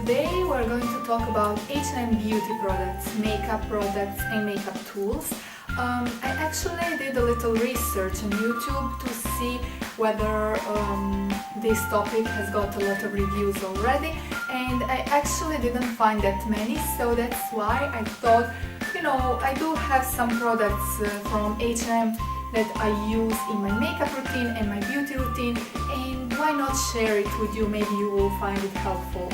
Today we're going to talk about H&M beauty products, makeup products and makeup tools. I actually did a little research on YouTube to see whether this topic has got a lot of reviews already, and I actually didn't find that many, so that's why I thought, I do have some products from H&M that I use in my makeup routine and my beauty routine, and why not share it with you? Maybe you will find it helpful.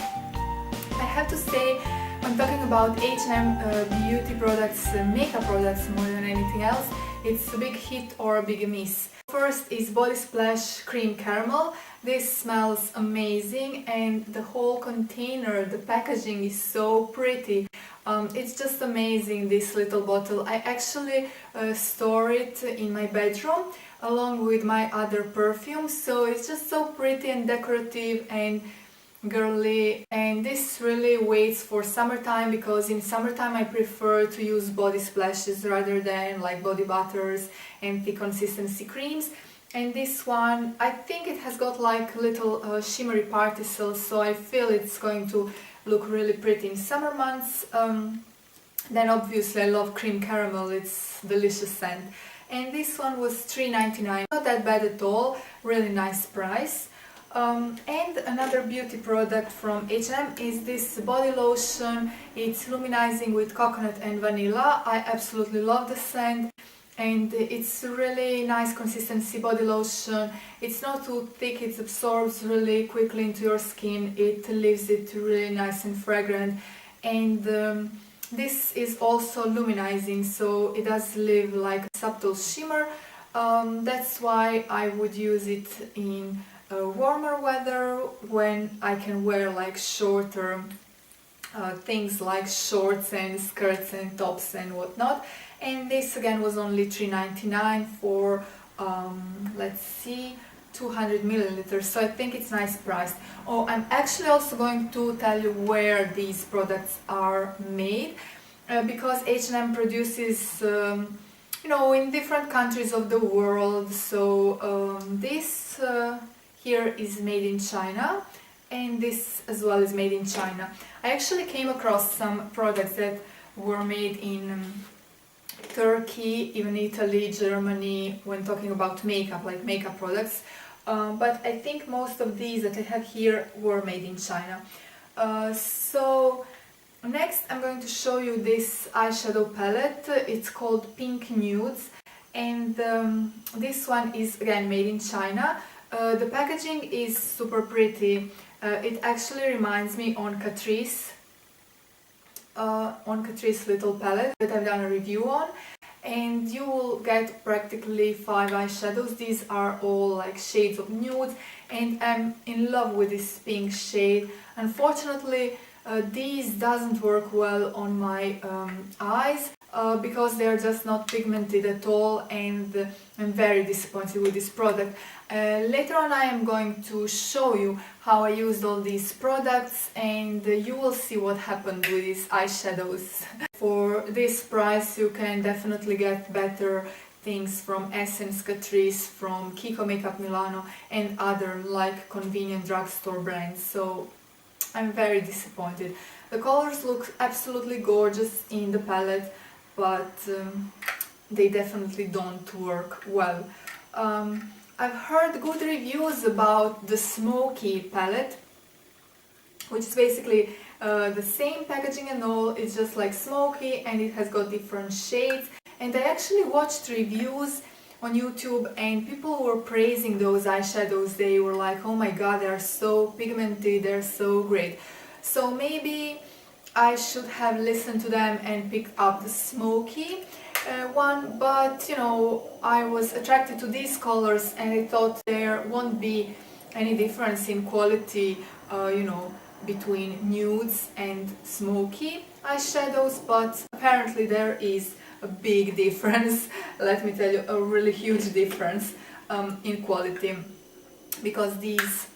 I have to say, when talking about H&M beauty products, makeup products more than anything else, it's a big hit or a big miss. First is Body Splash Cream Caramel. This smells amazing and the whole container, the packaging is so pretty. It's just amazing, this little bottle. I actually store it in my bedroom along with my other perfumes, so it's just so pretty and decorative and girly, and this really waits for summertime, because in summertime I prefer to use body splashes rather than like body butters and thick consistency creams. And this one, I think it has got like little shimmery particles, so I feel it's going to look really pretty in summer months. Then obviously I love cream caramel, it's delicious scent. And this one was $3.99, not that bad at all, really nice price. And another beauty product from H&M is this body lotion. It's luminizing with coconut and vanilla. I absolutely love the scent, and it's a really nice consistency body lotion. It's not too thick, it absorbs really quickly into your skin, it leaves it really nice and fragrant, and this is also luminizing, so it does leave like a subtle shimmer. That's why I would use it in warmer weather, when I can wear like shorter things like shorts and skirts and tops and whatnot. And this again was only $3.99 for let's see, 200 milliliters, so I think it's nice priced. Oh, I'm actually also going to tell you where these products are made, because H&M produces in different countries of the world. So this here is made in China, and this as well is made in China. I actually came across some products that were made in Turkey, even Italy, Germany, when talking about makeup, like makeup products. But I think most of these that I have here were made in China. So next I'm going to show you this eyeshadow palette. It's called Pink Nudes, and this one is again made in China. The packaging is super pretty. It actually reminds me on Catrice little palette that I've done a review on, and you will get practically 5 eyeshadows. These are all like shades of nude, and I'm in love with this pink shade. Unfortunately, these doesn't work well on my eyes, because they are just not pigmented at all, and I'm very disappointed with this product. Later on I am going to show you how I used all these products, and you will see what happened with these eyeshadows. For this price you can definitely get better things from Essence, Catrice, from Kiko Makeup Milano and other like convenient drugstore brands, so I'm very disappointed. The colors look absolutely gorgeous in the palette, but they definitely don't work well. I've heard good reviews about the Smoky palette, which is basically the same packaging and all, it's just like smoky and it has got different shades. And I actually watched reviews on YouTube and people were praising those eyeshadows. They were like, oh my god, they are so pigmented, they're so great. So maybe I should have listened to them and picked up the smoky one, but I was attracted to these colors and I thought there won't be any difference in quality between nudes and smoky eyeshadows, but apparently there is a big difference. Let me tell you, a really huge difference in quality, because these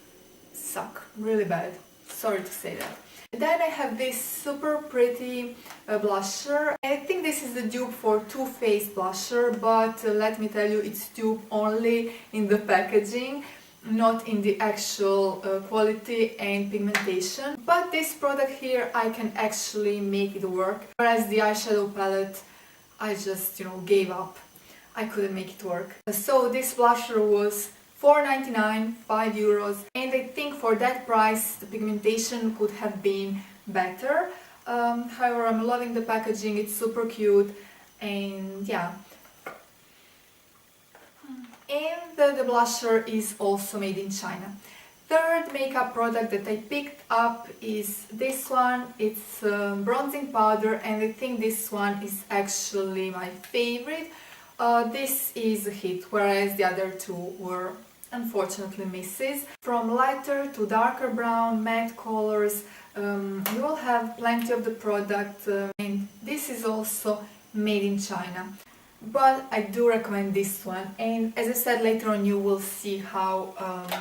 suck really bad, sorry to say that. Then I have this super pretty blusher. I think this is the dupe for Too Faced blusher, but let me tell you, it's dupe only in the packaging. not in the actual quality and pigmentation. But this product here, I can actually make it work, whereas the eyeshadow palette, I just, gave up. I couldn't make it work. So this blusher was €4.99, €5, and I think for that price the pigmentation could have been better. However, I'm loving the packaging, it's super cute, and yeah. And the blusher is also made in China. Third makeup product that I picked up is this one. It's bronzing powder, and I think this one is actually my favorite. This is a hit, whereas the other two were unfortunately misses. From lighter to darker brown, matte colors, you will have plenty of the product, and this is also made in China. But I do recommend this one, and as I said, later on you will see how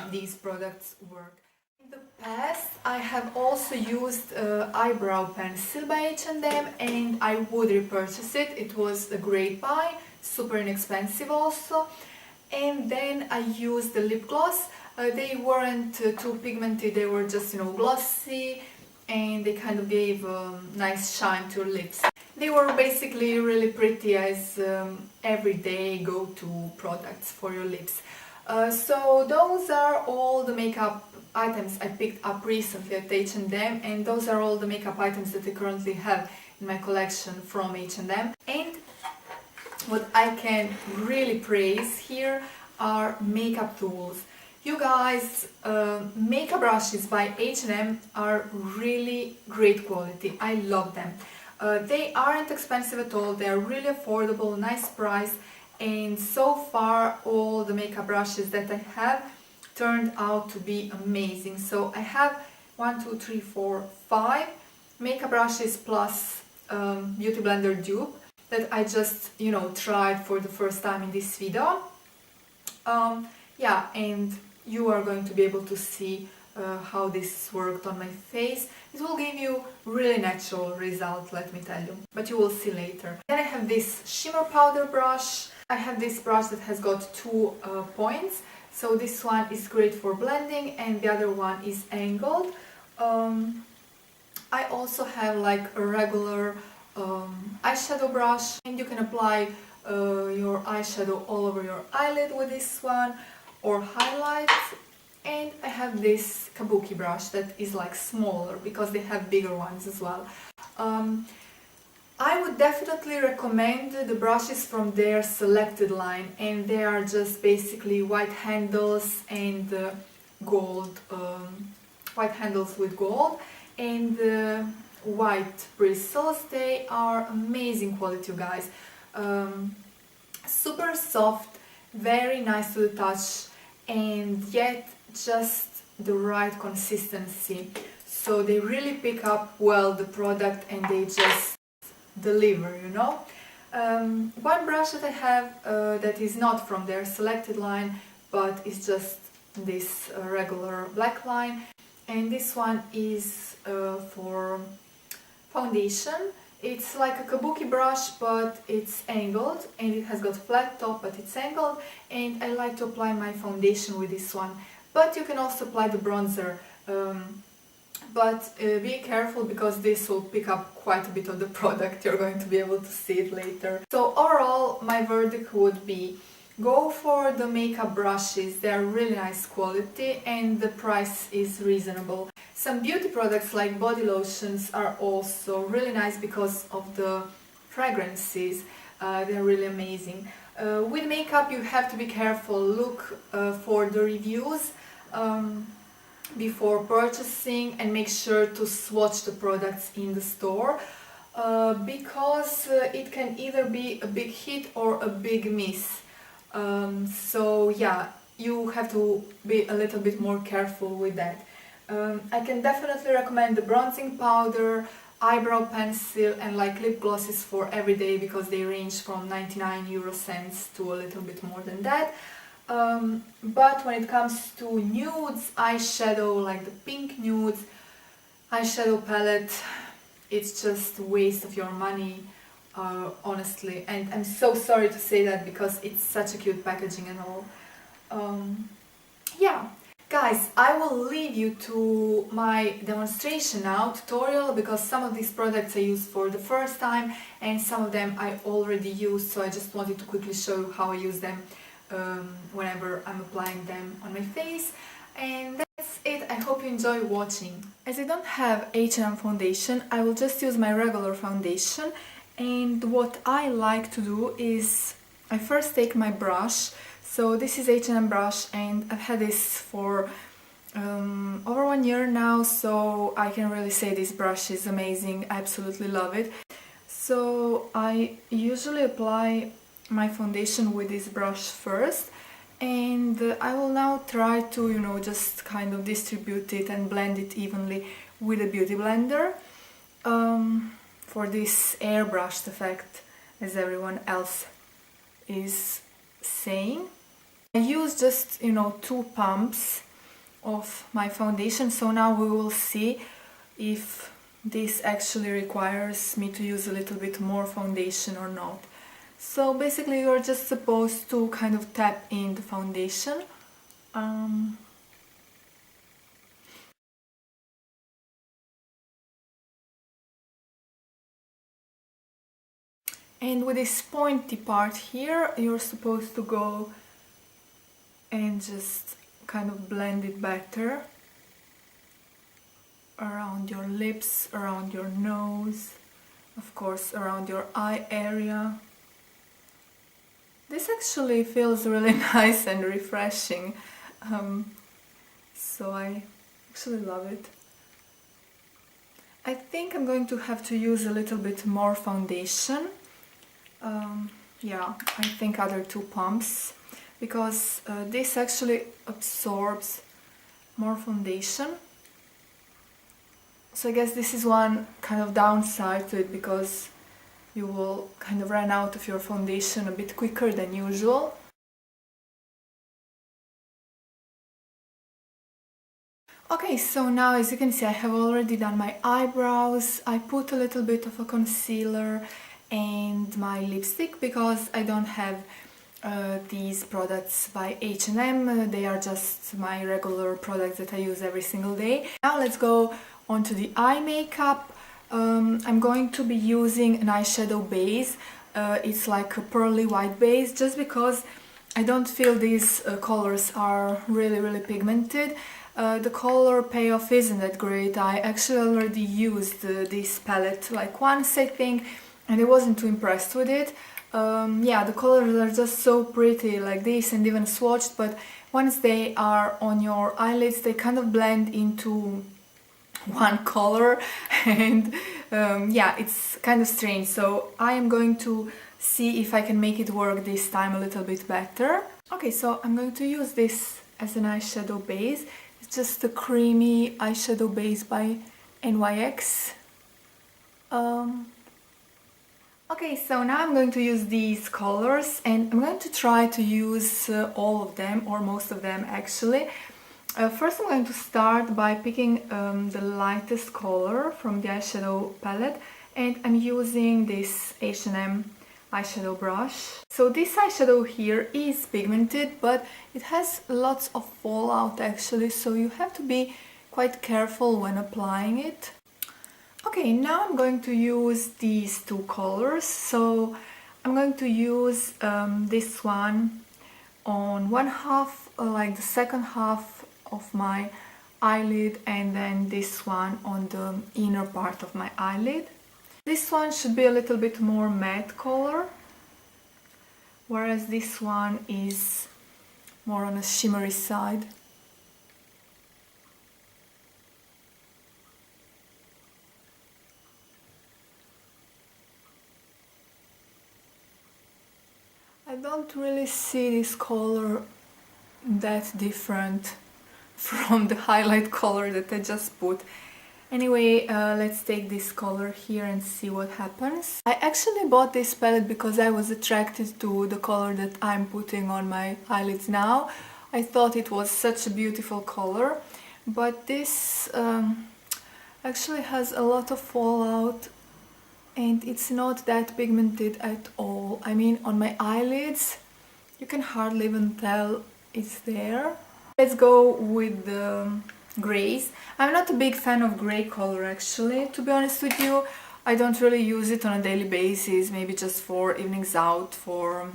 these products work. In the past I have also used eyebrow pencil by H&M, and I would repurchase it. It was a great buy, super inexpensive also. And then I used the lip gloss. They weren't too pigmented, they were just glossy, and they kind of gave a nice shine to your lips. They were basically really pretty as everyday go-to products for your lips. So those are all the makeup items I picked up recently at H&M, and those are all the makeup items that I currently have in my collection from H&M. And what I can really praise here are makeup tools. You guys, makeup brushes by H&M are really great quality. I love them. They aren't expensive at all, they are really affordable, nice price, and so far all the makeup brushes that I have turned out to be amazing. So I have 5 makeup brushes plus Beauty Blender dupe that I just, tried for the first time in this video. Yeah, and you are going to be able to see how this worked on my face. It will give you really natural result, let me tell you, but you will see later. Then I have this shimmer powder brush. I have this brush that has got 2 points, so this one is great for blending and the other one is angled. I also have like a regular eyeshadow brush, and you can apply your eyeshadow all over your eyelid with this one, or highlight. And I have this kabuki brush that is like smaller because they have bigger ones as well. I would definitely recommend the brushes from their selected line, and they are just basically white handles and gold, white handles with gold and white bristles. They are amazing quality, you guys. Super soft, very nice to the touch, and yet just the right consistency. So they really pick up well the product and they just deliver, One brush that I have that is not from their selected line, but it's just this regular black line, and this one is for foundation. It's like a kabuki brush, but it's angled, and it has got flat top, but it's angled, and I like to apply my foundation with this one. But you can also apply the bronzer, but be careful because this will pick up quite a bit of the product. You're going to be able to see it later. So overall, my verdict would be go for the makeup brushes. They are really nice quality and the price is reasonable. Some beauty products like body lotions are also really nice because of the fragrances. They're really amazing. With makeup you have to be careful. Look for the reviews before purchasing, and make sure to swatch the products in the store because it can either be a big hit or a big miss. So yeah, you have to be a little bit more careful with that. I can definitely recommend the bronzing powder, eyebrow pencil and like lip glosses for everyday because they range from 99 € to a little bit more than that. But when it comes to nudes, eyeshadow, like the pink nudes, eyeshadow palette, it's just a waste of your money, honestly. And I'm so sorry to say that because it's such a cute packaging and all. yeah, guys, I will leave you to my demonstration now, tutorial, because some of these products I use for the first time and some of them I already used, so I just wanted to quickly show you how I use them whenever I'm applying them on my face. And that's it. I hope you enjoy watching. As I don't have H&M foundation, I will just use my regular foundation, and what I like to do is I first take my brush. So this is H&M brush and I've had this for over 1 year now, so I can really say this brush is amazing. I absolutely love it. So I usually apply my foundation with this brush first, and I will now try to, you know, just kind of distribute it and blend it evenly with a beauty blender for this airbrushed effect, as everyone else is saying. I use just, you know, 2 pumps of my foundation, so now we will see if this actually requires me to use a little bit more foundation or not. So basically you're just supposed to kind of tap in the foundation. And with this pointy part here, you're supposed to go and just kind of blend it better around your lips, around your nose, of course around your eye area. This actually feels really nice and refreshing, so I actually love it. I think I'm going to have to use a little bit more foundation. Yeah, I think other 2 pumps, because this actually absorbs more foundation. So I guess this is one kind of downside to it, because you will kind of run out of your foundation a bit quicker than usual. Okay, so now as you can see I have already done my eyebrows. I put a little bit of a concealer and my lipstick because I don't have these products by H&M. They are just my regular products that I use every single day. Now let's go on to the eye makeup. I'm going to be using an eyeshadow base. It's like a pearly white base, just because I don't feel these colors are really pigmented. The color payoff isn't that great. I actually already used this palette like once, I think, and I wasn't too impressed with it. Yeah, the colors are just so pretty like this and even swatched, but once they are on your eyelids they kind of blend into one color and yeah, it's kind of strange. So I am going to see if I can make it work this time a little bit better. Okay, so I'm going to use this as an eyeshadow base. It's just a creamy eyeshadow base by NYX. Okay, so now I'm going to use these colors and I'm going to try to use all of them, or most of them actually. First I'm going to start by picking the lightest color from the eyeshadow palette, and I'm using this H&M eyeshadow brush. So this eyeshadow here is pigmented, but it has lots of fallout actually, so you have to be quite careful when applying it. Okay, now I'm going to use these 2 colors. So I'm going to use this one on one half, like the second half of my eyelid, and then this one on the inner part of my eyelid. This one should be a little bit more matte color, whereas this one is more on a shimmery side. I don't really see this color that different from the highlight color that I just put. Anyway, let's take this color here and see what happens. I actually bought this palette because I was attracted to the color that I'm putting on my eyelids now. I thought it was such a beautiful color, but this actually has a lot of fallout and it's not that pigmented at all. I mean, on my eyelids you can hardly even tell it's there. Let's go with the grays. I'm not a big fan of gray color actually, to be honest with you. I don't really use it on a daily basis, maybe just for evenings out, for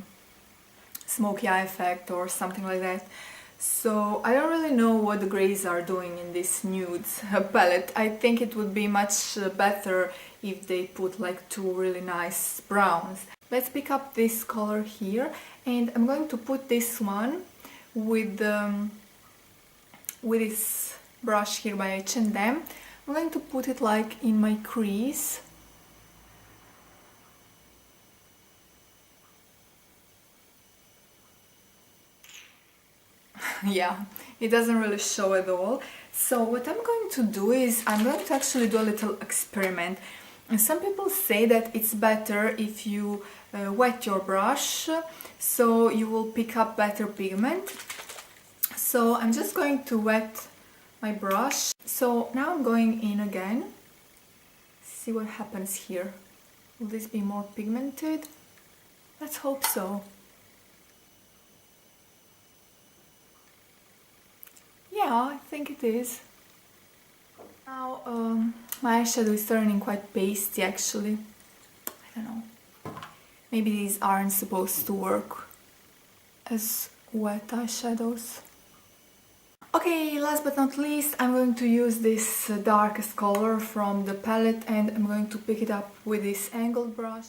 smoky eye effect or something like that. So I don't really know what the grays are doing in this nudes palette. I think it would be much better if they put like two really nice browns. Let's pick up this color here, and I'm going to put this one with this brush here by H&M. I'm going to put it like in my crease. Yeah, it doesn't really show at all. So what I'm going to do is I'm going to actually do a little experiment. And some people say that it's better if you wet your brush, so you will pick up better pigment. So I'm just going to wet my brush. So now I'm going in again. See what happens here. Will this be more pigmented? Let's hope so. Yeah, I think it is. Now my eyeshadow is turning quite pasty actually. I don't know. Maybe these aren't supposed to work as wet eyeshadows. Okay, last but not least, I'm going to use this darkest color from the palette, and I'm going to pick it up with this angled brush.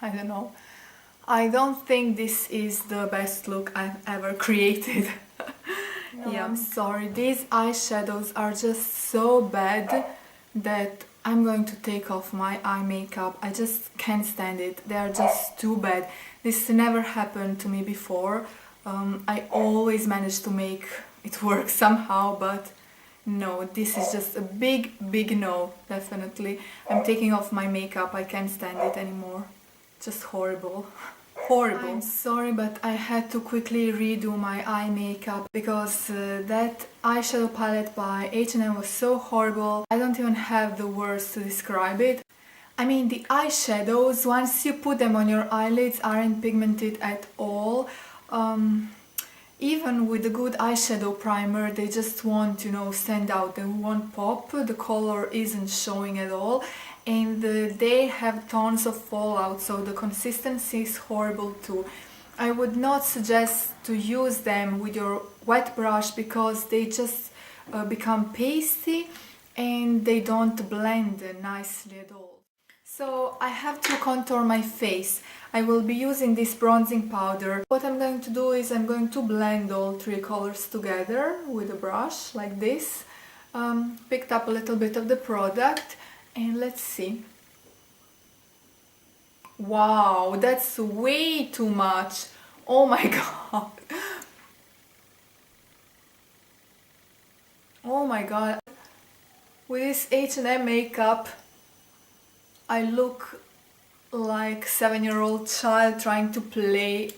I don't know. I don't think this is the best look I've ever created. No. Yeah, I'm sorry. These eyeshadows are just so bad that I'm going to take off my eye makeup. I just can't stand it. They are just too bad. This never happened to me before. I always manage to make it work somehow, but no, this is just a big no, definitely. I'm taking off my makeup. I can't stand it anymore. Just horrible. Horrible. I'm sorry, but I had to quickly redo my eye makeup because that eyeshadow palette by H&M was so horrible. I don't even have the words to describe it. I mean, the eyeshadows, once you put them on your eyelids, aren't pigmented at all. Even with a good eyeshadow primer, they just won't, you know, stand out. They won't pop. The color isn't showing at all. And they have tons of fallout, so the consistency is horrible too. I would not suggest to use them with your wet brush because they just become pasty and they don't blend nicely at all. So I have to contour my face. I will be using this bronzing powder. What I'm going to do is I'm going to blend all three colors together with a brush like this. Picked up a little bit of the product. And let's see. Wow, that's way too much. Oh my god. Oh my god. With this H&M makeup, I look like 7-year-old child trying to play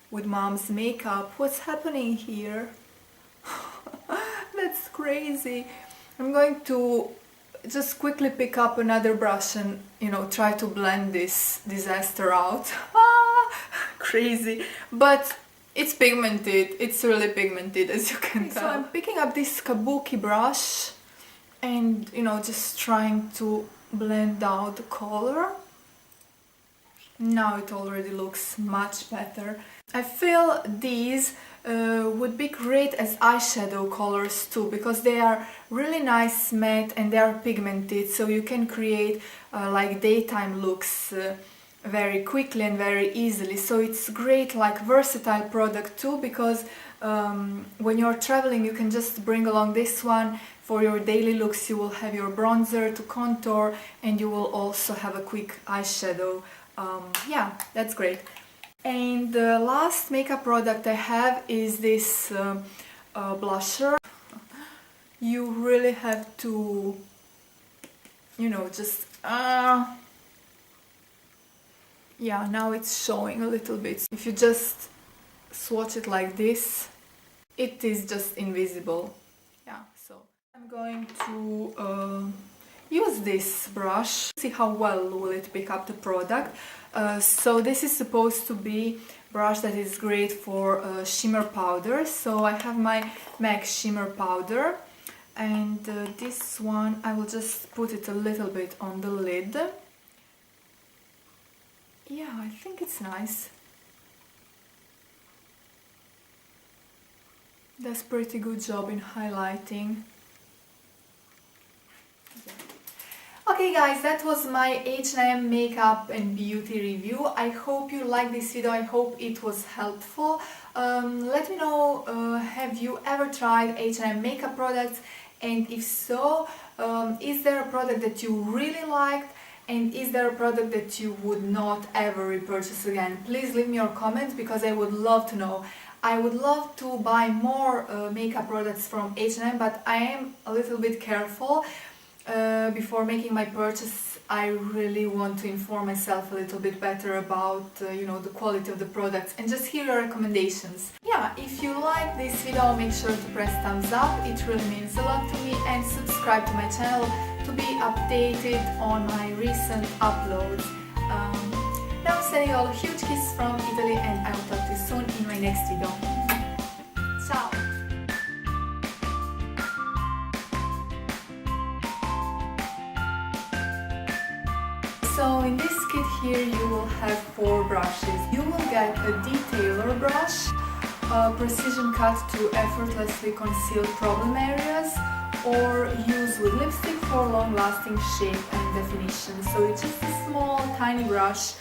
with mom's makeup. What's happening here? That's crazy. I'm going to just quickly pick up another brush and, you know, try to blend this disaster out. Crazy. But it's pigmented. It's really pigmented, as you can tell. So I'm picking up this kabuki brush and, you know, just trying to blend out the color. Now it already looks much better. I feel these would be great as eyeshadow colors too, because they are really nice matte and they are pigmented, so you can create like daytime looks very quickly and very easily. So it's great, like versatile product too, because when you're traveling you can just bring along this one. For your daily looks you will have your bronzer to contour and you will also have a quick eyeshadow. Yeah, that's great. And the last makeup product I have is this blusher. You really have to, you know, just yeah, now it's showing a little bit. If you just swatch it like this, it is just invisible. Yeah, so I'm going to use this brush. See how well will it pick up the product. So this is supposed to be brush that is great for shimmer powder. So I have my MAC shimmer powder, and this one I will just put it a little bit on the lid. Yeah, I think it's nice. Does pretty good job in highlighting. Okay guys, that was my H&M makeup and beauty review. I hope you liked this video, I hope it was helpful. Let me know, have you ever tried H&M makeup products, and if so, is there a product that you really liked, and is there a product that you would not ever repurchase again? Please leave me your comments because I would love to know. I would love to buy more makeup products from H&M, but I am a little bit careful. Before making my purchase, I really want to inform myself a little bit better about you know, the quality of the products and just hear your recommendations. Yeah, if you like this video, make sure to press thumbs up, it really means a lot to me, and subscribe to my channel to be updated on my recent uploads. Now I'm sending you all a huge kiss from Italy, and I will talk to you soon in my next video. Ciao! So in this kit here you will have 4 brushes. You will get a detailer brush, a precision cut to effortlessly conceal problem areas, or use with lipstick for long-lasting shape and definition. So it's just a small, tiny brush